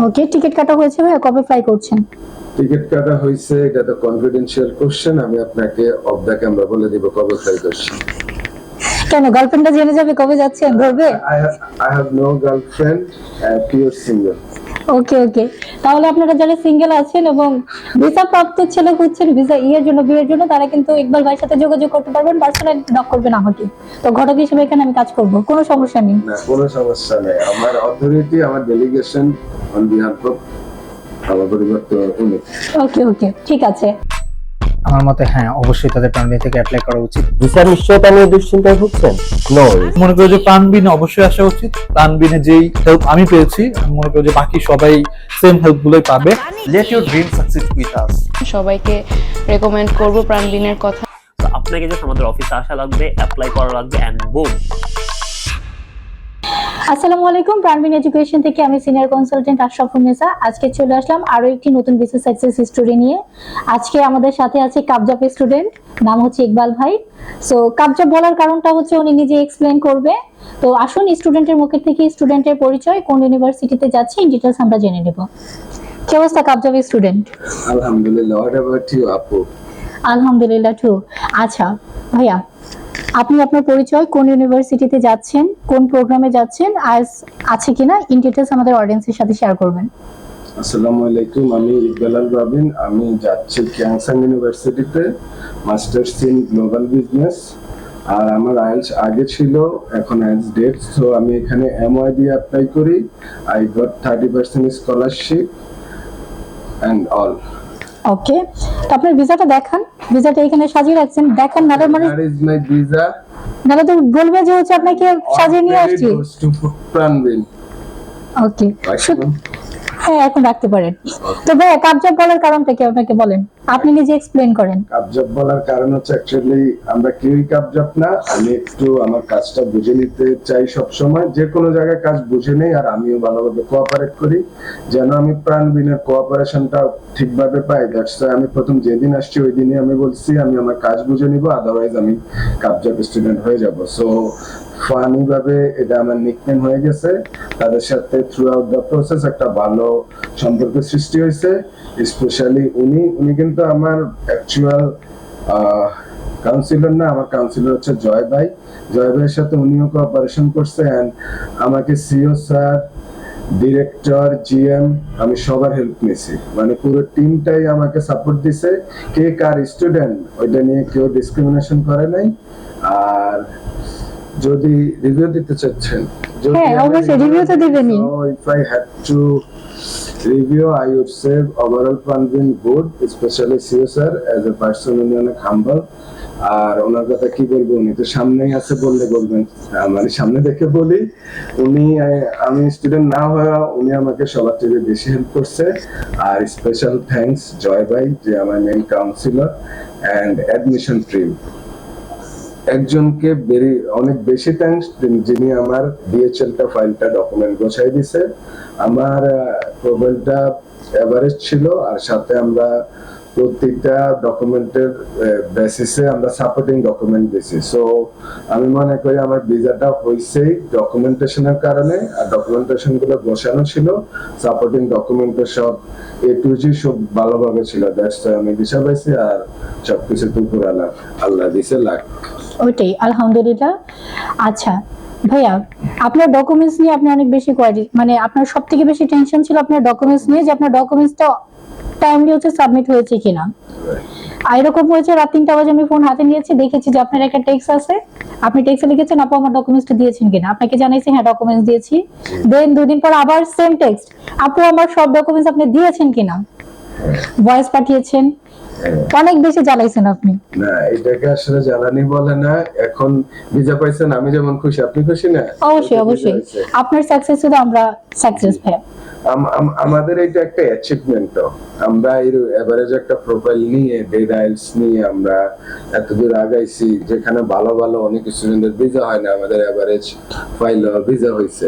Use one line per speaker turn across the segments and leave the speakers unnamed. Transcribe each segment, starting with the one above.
ওকে, ticket কাটা হয়েছে ভাইয়া, কবে ফ্লাই করছেন?
টিকিট কাটা হয়েছে, এটা তো কনফিডেন্সিয়াল কোশ্চেন, আমি আপনাকে অফ দ্য ক্যামেরা বলে দিব কবে ফ্লাই করছি।
কেন, গার্লফ্রেন্ডটা জেনে যাবে কবে যাচ্ছেন ধরবে?
I have no girlfriend, pure single.
ওকে ওকে, তাহলে আপনারা যারা সিঙ্গেল আছেন এবং ভিসা প্রাপ্ত ছেলে খুঁজছেন ভিসা জন্য, বিয়ের জন্য, তারা কিন্তু ইকবাল ভাইয়ের সাথে যোগাযোগ করতে পারবেন, পার্সোনালি নক করবেন আমাকে। তো ঘটক হিসেবে এখানে আমি কাজ করব, কোনো সমস্যা নেই।
না, কোনো সমস্যা নেই, আমার অথরিটি, আমার ডেলিগেশন অন বিহাফ অফ আমার পরিবর্তন উনি।
ওকে ওকে, ঠিক আছে।
আমার মতে হ্যাঁ, অবশ্যই তাদের প্রাণবিন থেকে অ্যাপ্লাই করা উচিত।
ভিসার নিশ্চয়তা নিয়ে দুশ্চিন্তায় ভুগছেন? নো,
মনে করি যে প্রাণবিনে অবশ্যই আসা উচিত। প্রাণবিনে যেই হেল্প আমি পেয়েছি, আমি মনে করি যে বাকি সবাই সেম হেল্প গুলোই পাবে।
Let your dream succeed with us.
সবাইকে রেকমেন্ড করব প্রাণবিনের কথা।
তো আপনাকে জাস্ট আমাদের অফিসে আসা লাগবে, অ্যাপ্লাই করা লাগবে, এন্ড বুম।
আসসালামু আলাইকুম, প্রাণবিন এডুকেশন থেকে আমি সিনিয়র কনসালটেন্ট আশরাফুন্নেসা। আজকে চলে আসলাম আরো একটি নতুন বিজনেস সাকসেস স্টোরি নিয়ে। আজকে আমাদের সাথে আছে কাবজাপ স্টুডেন্ট, নাম হচ্ছে ইকবাল ভাই। সো কাবজাপ বলার কারণটা হচ্ছে উনি নিজে এক্সপ্লেন করবে। তো আসুন স্টুডেন্টের মুখের থেকে স্টুডেন্টের পরিচয়, কোন ইউনিভার্সিটিতে যাচ্ছে, ইন ডিটেইলস আমরা জেনে নেব। কি অবস্থা কাবজাপ স্টুডেন্ট?
আলহামদুলিল্লাহ, হোয়াট অ্যাবাউট ইউ আপু?
আলহামদুলিল্লাহ টু। আচ্ছা ভাইয়া, আপনি আপনার পরিচয়, কোন ইউনিভার্সিটিতে যাচ্ছেন, কোন প্রোগ্রামে যাচ্ছেন, আজ আছে কিনা, ইন ডিটেইলস আমাদের অডিয়েন্সের সাথে শেয়ার করবেন।
আসসালামু আলাইকুম, আমি ইকবাল আল রাবিন, আমি যাচ্ছি ক্যাংসাং ইউনিভার্সিটিতে মাস্টার্স ইন গ্লোবাল বিজনেস। আর আমার আইএলটিএস আগে ছিল, এখন আইএলটিএস ডেট, সো আমি এখানে এমওয়াই দিয়ে অ্যাপ্লাই করি। I got 30% scholarship and all.
Okay, তো আপনার ভিসাটা দেখান, ভিসাটা এখানে সাজিয়ে রাখছেন, দেখান। নালে মানে
That is my visa.
নালে তো বলবে যে হচ্ছে আপনাকে সাজিয়ে নিয়ে আসছি।
Goes to প্রাণবিন।
ওকে,
রাখুন।
হ্যাঁ এখন রাখতে পারেন। তো ভাইয়া কাবজাপ বলার কারণটা কি আপনাকে বলেন, আপনি নিজে এক্সপ্লেন করেন।
কাবজাপ বলার কারণ হচ্ছে অ্যাকচুয়ালি আমরা কেউই কাবজাপ না, আমি একটু আমার কাজটা বুঝে নিতে চাই সব সময়, যে কোনো জায়গায় কাজ বুঝে নেই, আর আমিও ভালোভাবে কোঅপারেট করি যেন আমি প্রাণবিনের কোঅপারেশনটা ঠিকভাবে পাই। দ্যাটস আমি প্রথম যেদিন আসছি ওই দিনই আমি বলছি আমি আমার কাজ বুঝে নিব, আদারওয়াইজ আমি কাবজাপ স্টুডেন্ট হয়ে যাব। সো ফানি ভাবে এটা আমার নিকনেম হয়ে গেছে। তাদের সাথে থ্রু আউট দ্য প্রসেস একটা ভালো সম্পর্ক সৃষ্টি হয়েছে। স্পেশালি উনি কিন্তু আমার অ্যাকচুয়াল কাউন্সিলর না, আমার কাউন্সিলর হচ্ছে জয় ভাই। জয় ভাইয়ের সাথে উনিও কোঅপারেশন করছে, এন্ড আমাকে সিও স্যার, ডিরেক্টর, জিএম, আমি সবার হেল্প নিয়েছি, মানে পুরো টিমটাই আমাকে সাপোর্ট দিছে। কে কার স্টুডেন্ট ওইটা নিয়ে কেউ ডিসক্রিমিনেশন করে নাই। আর যদি রিভিউ দিতে চাচ্ছেন,
হ্যাঁ অবশ্যই রিভিউ তো দিবেনই।
if I had to review, I would say overall Pranvin good, especially CEO sir as a person, উনি অনেক humble। আর ওনার কথা কি বলবো, উনি তো সামনেই আছে, বললে বলবেন, আমার সামনে দেখে বলি, উনি আমি স্টুডেন্ট না হওয়া উনি আমাকে সবার থেকে বেশি হেল্প করছে। আর স্পেশাল থ্যাঙ্কস জয় ভাই, যে আমার main counsellor and admission team. একজনকে অনেক বেশি থ্যাঙ্কস, যিনি আমার ডিএচএলটা ফাইলটা ডকুমেন্ট গোছাই দিছে। আমার প্রোফাইলটা এভারেজ ছিল, আর সাথে আমরা প্রত্যেকটা ডকুমেন্টের বেসিসে আমরা সাপোর্টিং ডকুমেন্ট দিছি। সো আমি মনে করি আমার ভিসাটা হইছেই ডকুমেন্টেশনের কারণে, আর ডকুমেন্টেশন গুলো বসানো ছিল, সাপোর্টিং ডকুমেন্টের সব এ টু জি সব ভালোভাবে ছিল। দ্যাটস আমি ভিসা পাইছি, আর সবকিছু তো পুরো আল্লাহ দিছে লাখ।
ওইটাই আলহামদুলিল্লাহ। আচ্ছা ভাইয়া, আপনার ডকুমেন্টস নিয়ে আপনি অনেক বেশি কোয়ারি, মানে আপনার সব থেকে বেশি টেনশন ছিল আপনার ডকুমেন্টস নিয়ে, যে আপনার ডকুমেন্টসটা টাইমলি হচ্ছে সাবমিট হয়েছে কিনা। আর এরকম হয়েছে রাত 3টা বাজে আমি ফোন হাতে নিয়েছি, দেখেছি যে আপনার একটা টেক্সট আছে, আপনি টেক্সটে লিখেছেন আপু আমার ডকুমেন্টসটা দিয়েছেন কিনা, আপনাকে জানাইছি হ্যাঁ ডকুমেন্টস দিয়েছি। দেন 2 দিন পর আবার সেম টেক্সট, আপু আমার সব ডকুমেন্টস আপনি দিয়েছেন কিনা, ভয়েস পাঠিয়েছেন। অনেক বেশি জ্বালাইছেন আপনি।
না, এটাকে আসলে জ্বালানি বলে না। এখন ভিসা পাইছেন, আমি যেমন খুশি, আপনি খুশি না?
অবশ্যই অবশ্যই, আপনার সাকসেস হলে আমরা সাকসেস ভাই।
আমাদের এটা একটা অ্যাচিভমেন্ট। আমরা এর এভারেজ একটা প্রোফাইল নিয়ে, ডেটাইলস নিয়ে আমরা এতদূর আগাইছি, যেখানে ভালো ভালো অনেক স্টুডেন্টের ভিসা হয় না, আমাদের এভারেজ ফাইল ভিসা হইছে।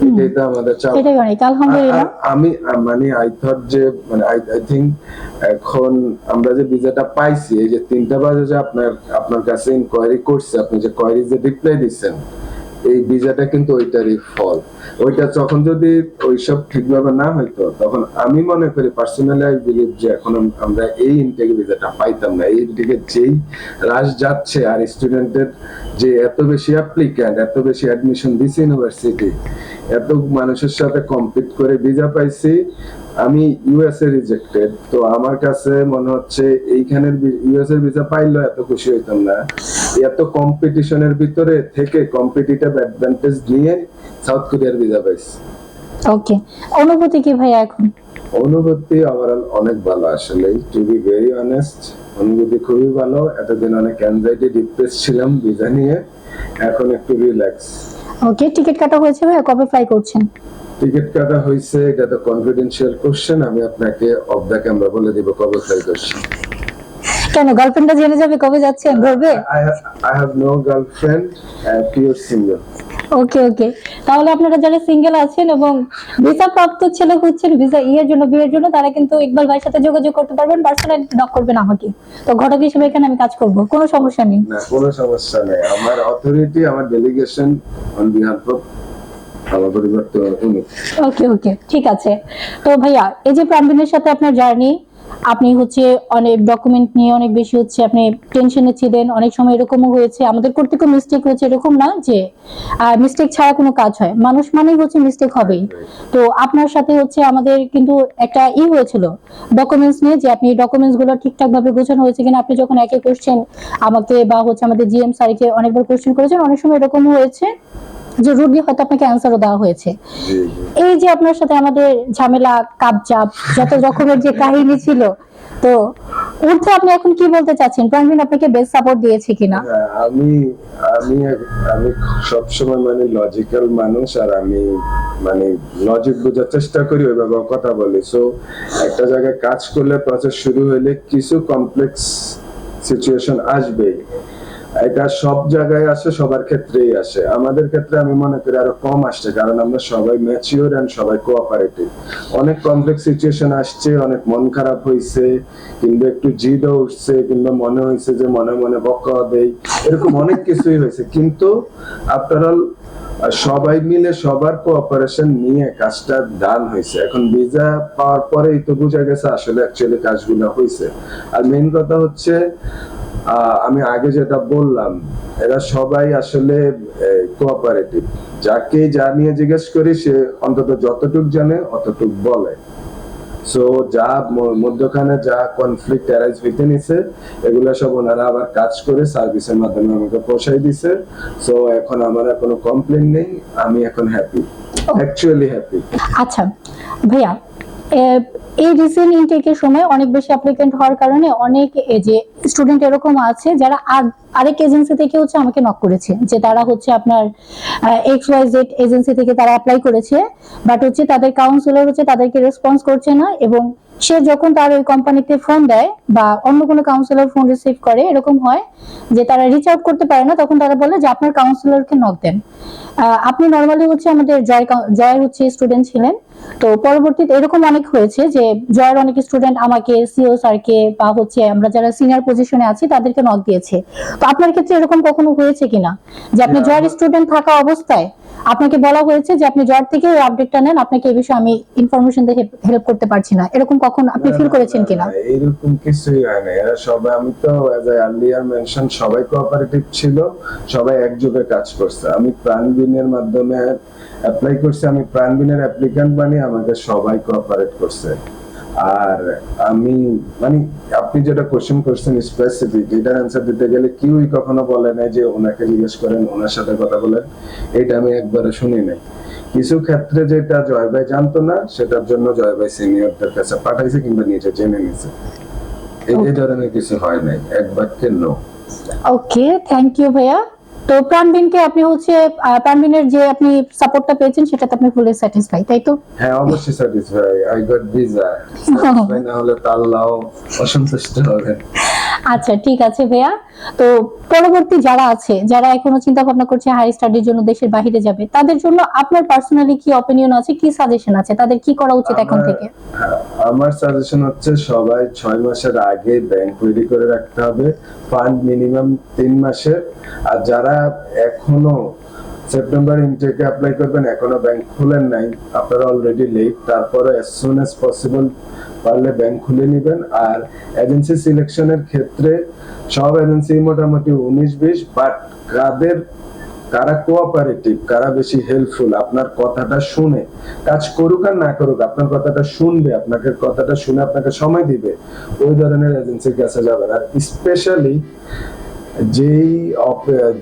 এটাই তো আমাদের চাপ।
এটাই অনেক আলহামদুলিল্লাহ।
আমি মানে আই থট যে মানে আই থিংক এখন আমরা যে ভিসাটা পাইছি, এই যে 3টা বাজে যে আপনার কাছে ইনকোয়ারি করছে, আপনি যে কোয়ারি যে রিপ্লাই দিচ্ছেন, এই ভিসাটা কিন্তু ওইটারই ফল। ওইটা যখন যদি ওইসব ঠিকভাবে না হইতো, তখন আমি মনে করি পার্সোনালি আই বিলিভ যে এখন আমরা এই ইনটেক ভিসাটা পাইতাম না। এই দিকে যেই রাশ যাচ্ছে আর স্টুডেন্টের যে এত বেশি অ্যাপ্লিক্যান্ট, এত বেশি অ্যাডমিশন দিছে ইউনিভার্সিটি, এত মানুষের সাথে কম্পিট করে ভিসা পাইছি। আমি ইউএসএ রিজেক্টেড, তো আমার কাছে মনে হচ্ছে এইখানের ইউএসএ ভিসা পাইলেও এত খুশি হইতাম না। এত কম্পিটিশনের ভিতরে থেকে কম্পিটিটিভ অ্যাডভান্টেজ নিয়ে সাউথ কোরিয়ার ভিসা পাইছি।
ওকে, অনুভূতি কি ভাইয়া এখন?
অনুভূতি ওভারঅল অনেক ভালো আসলে, টু বি ভেরি অনেস্ট। অনুভূতি খুবই ভালো। এতদিন অনেক অ্যাংজাইটি ডিপ্রেস ছিলাম ভিসা নিয়ে, এখন একটু রিল্যাক্স।
ওকে, টিকিট কাটা হয়েছে ভাইয়া, কবে ফ্লাই করছেন?
টিকিট কাটা হয়েছে, এটা তো কনফিডেন্সিয়াল কোশ্চেন, আমি আপনাকে অফ দ্য ক্যামেরা বলে দিব কবে ফ্লাই করছি।
কেন, গার্লফ্রেন্ডটা জেনে যাবে কবে যাচ্ছেন ধরবে?
I have no girlfriend, pure single.
ওকে ওকে, তাহলে আপনারা যারা সিঙ্গেল আছেন এবং ভিসা প্রাপ্ত ছেলে হচ্ছেন ভিসা ইয়ের জন্য, বিয়ের জন্য, তারা কিন্তু ইকবাল ভাইয়ের সাথে যোগাযোগ করতে পারবেন, পার্সোনালি নক করবেন আমাকে। তো ঘটক হিসেবে এখানে আমি কাজ করব, কোনো সমস্যা নেই।
না, কোনো সমস্যা নেই। আমার অথরিটি, আমার ডেলিগেশন অন বিহাফ অফ আমার পরিবর্তন উনি।
ওকে ওকে, ঠিক আছে। তো ভাইয়া, এই যে প্রাণবিনের সাথে আপনার জার্নি, আপনি হচ্ছে অনেক ডকুমেন্ট নিয়ে অনেক বেশি হচ্ছে আপনি টেনশনে ছিলেন, অনেক সময় এরকমও হয়েছে আমাদের করতে কোনো মিস্টেক হয়েছে, এরকম না যে মিস্টেক ছাড়া কোনো কাজ হয়, মানুষ মানেই হচ্ছে মিস্টেক হবেই। তো আপনার সাথে হচ্ছে আমাদের কিন্তু একটা হয়েছিল ডকুমেন্টস নিয়ে, যে আপনি ডকুমেন্টস গুলো ঠিকঠাক ভাবে গোছানো হয়েছে কিনা। আপনি যখন একে কোশ্চেন আমাকে বা হচ্ছে আমাদের জিএম স্যারকে অনেকবার কোশ্চেন করেছেন, অনেক সময় এরকম হয়েছে যে রুডলি হয়তো আপনাকে অ্যান্সারও দেওয়া হয়েছে। এই যে আপনার সাথে আমাদের ঝামেলা, কাপচাপ, যত রকমের যে কাহিনী ছিল, তো উঠতে আপনি এখন কি বলতে চাচ্ছেন? প্রাণবিন আপনাকে বেস্ট সাপোর্ট দিয়েছে কিনা?
আমি আমি আমি সবসময় মানে লজিক্যাল মানুষ, আর আমি মানে লজিক বোঝার চেষ্টা করি, ওইভাবে কথা বলি। সো একটা জায়গায় কাজ করলে, প্রসেস শুরু হলে কিছু কমপ্লেক্স সিচুয়েশন আসবেই। এটা সব জায়গায় আসে, সবার ক্ষেত্রেই আসে। আমাদের ক্ষেত্রে আমি মনে করি আরো কম আসছে, কারণ আমরা সবাই ম্যাচিওর এন্ড সবাই কোঅপারেটিভ। অনেক কমপ্লেক্স সিচুয়েশন আসছে, অনেক মন খারাপ হয়েছে, কিংবা একটু জিদও উঠছে, কিংবা মনে হয়েছে যে মনে মনে বকা দেই, এরকম অনেক কিছুই হয়েছে। কিন্তু আফটার অল সবাই মিলে সবার কোঅপারেশন নিয়ে কাজটা ডান হয়েছে। এখন ভিসা পাওয়ার পরেই তো বোঝা গেছে আসলে অ্যাকচুয়ালি কাজগুলো হয়েছে। আর মেইন কথা হচ্ছে, আমি আগে যেটা বললাম, এরা সবাই আসলে কোঅপারেটিভ। যাকে যা নিয়ে জিজ্ঞেস করি, সে অন্তত যতটুক জানে অতটুক বলে। সো যা মধ্যখানে যা কনফ্লিক্ট অ্যারাইজ হইতে নিছে, এগুলো সব ওনারা আবার কাজ করে সার্ভিসের মাধ্যমে আমাকে পৌঁছাই দিছে। সো এখন আমার কোনো কমপ্লেন নেই, আমি এখন হ্যাপি, অ্যাকচুয়ালি হ্যাপি।
আচ্ছা ভাইয়া, এই রিসেন্ট ইনটেকের সময় অনেক বেশি অ্যাপ্লিকেন্ট হওয়ার কারণে অনেক যে স্টুডেন্ট এরকম আছে যারা আরেক এজেন্সি থেকে হচ্ছে আমাকে নক করেছে, যে তারা হচ্ছে আপনার XYZ এজেন্সি থেকে তারা অ্যাপ্লাই করেছে, বাট হচ্ছে তাদের কাউন্সিলর হচ্ছে তাদেরকে রেসপন্স করছে না, এবং সে যখন তার ওই কোম্পানিতে ফোন দেয় বা অন্য কোনো কাউন্সিলর ফোন রিসিভ করে, এরকম হয় যে তারা রিচ আউট করতে পারে না, তখন তারা বলে যে আপনার কাউন্সিলরকে নক দেন। আপনি নর্মালি হচ্ছে আমাদের জয় হচ্ছে স্টুডেন্ট ছিলেন, তো পরবর্তীতে এরকম অনেক হয়েছে যে জয়ের অনেক স্টুডেন্ট আমাকে, সিও স্যারকে বা হচ্ছে আমরা যারা সিনিয়র পজিশনে আছি তাদেরকে নক দিয়েছে। তো আপনার ক্ষেত্রে এরকম কখনো হয়েছে কিনা যে আপনি জয়ের স্টুডেন্ট থাকা অবস্থায় আপনাকে বলা হয়েছে যে আপনি জয়ের থেকে ওই আপডেটটা নেন, আপনাকে এই বিষয়ে আমি ইনফরমেশন দিয়ে হেল্প করতে পারছি না, এরকম কখন আপনি ফিল করেছেন কিনা?
এরকম কিছুই হয় না। এরা সবাই, আমি তো অ্যাজ আই আর্লিয়ার মেনশন, সবাই কোঅপারেটিভ ছিল, সবাই একযোগে কাজ করছে। আমি প্রাণবিনের মাধ্যমে অ্যাপ্লাই করছি, আমি প্রাণবিনের অ্যাপ্লিক্যান্ট বানিয়ে আমাকে সবাই কোঅপারেট করছে। আর আমি মানে আপনি যেটা কোশ্চেন করছেন স্পেসিফিক, এটার অ্যান্সার দিতে গেলে কেউই কখনো বলে নাই যে ওনাকে জিজ্ঞেস করেন, ওনার সাথে কথা বলেন, এটা আমি একবারে শুনি নাই। কিছু ক্ষেত্রে যেটা জয় ভাই জানতো না, সেটার জন্য জয় ভাই সিনিয়রদের কাছে পাঠাইছে কিংবা নিজে জেনে নিছে। এই ধরনের কিছু হয় নাই, এক বাক্যে নো।
ওকে, থ্যাংক ইউ ভাইয়া। তো প্রাণবিনকে আপনি হচ্ছে প্রাণবিনের যে আপনি সাপোর্টটা পেয়েছেন সেটাতে আপনি ফুলি স্যাটিসফাই, তাই তো?
হ্যাঁ, অবশ্যই satisfy. I got visa, satisfy না হলে তো আল্লাহ অসন্তুষ্ট হবেন।
আচ্ছা, ঠিক আছে ভাইয়া। তো পরবর্তী যারা আছে, যারা এখনো চিন্তা ভাবনা করছে হাই স্টাডির জন্য দেশের বাইরে যাবে, তাদের জন্য আপনার পার্সোনালি কি অপিনিয়ন আছে, কি সাজেশন আছে, তাদের কি করা উচিত এখন থেকে?
আমার সাজেশন হচ্ছে সবাই 6 মাসের আগে ব্যাংক তৈরি করে রাখতে হবে, ফান্ড মিনিমাম 3 মাসের। আর যারা এখনো সেপ্টেম্বর ইনটেকে অ্যাপ্লাই করবেন, এখনো ব্যাংক খুলেন নাই, আপনারা অলরেডি লেট। তারপরে as soon as possible পারলে ব্যাংক খুলে নেবেন। আর এজেন্সি সিলেকশনের ক্ষেত্রে সব এজেন্সি মোটামুটি 19-20, বাট কারা কোঅপারেটিভ, কারা বেশি হেল্পফুল, আপনার কথাটা শুনে কাজ করুক আর না করুক, আপনার কথাটা শুনবে, আপনাকে কথাটা শুনে আপনাকে সময় দিবে, ওই ধরনের এজেন্সির কাছে যাবেন। আর স্পেশালি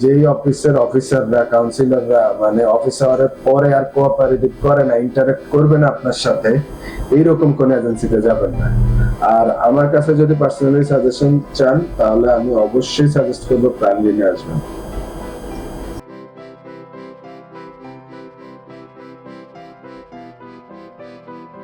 যেই অফিসের অফিসাররা, কাউন্সিলররা মানে অফিসারের পরে আর কোঅপারেটিভ করে না, ইন্টারঅ্যাক্ট করবে না আপনার সাথে, এইরকম কোন এজেন্সিতে যাবেন না। আর আমার কাছে যদি পার্সোনালি সাজেশন চান তাহলে আমি অবশ্যই সাজেস্ট করবো প্রাণবিনে আসবেন।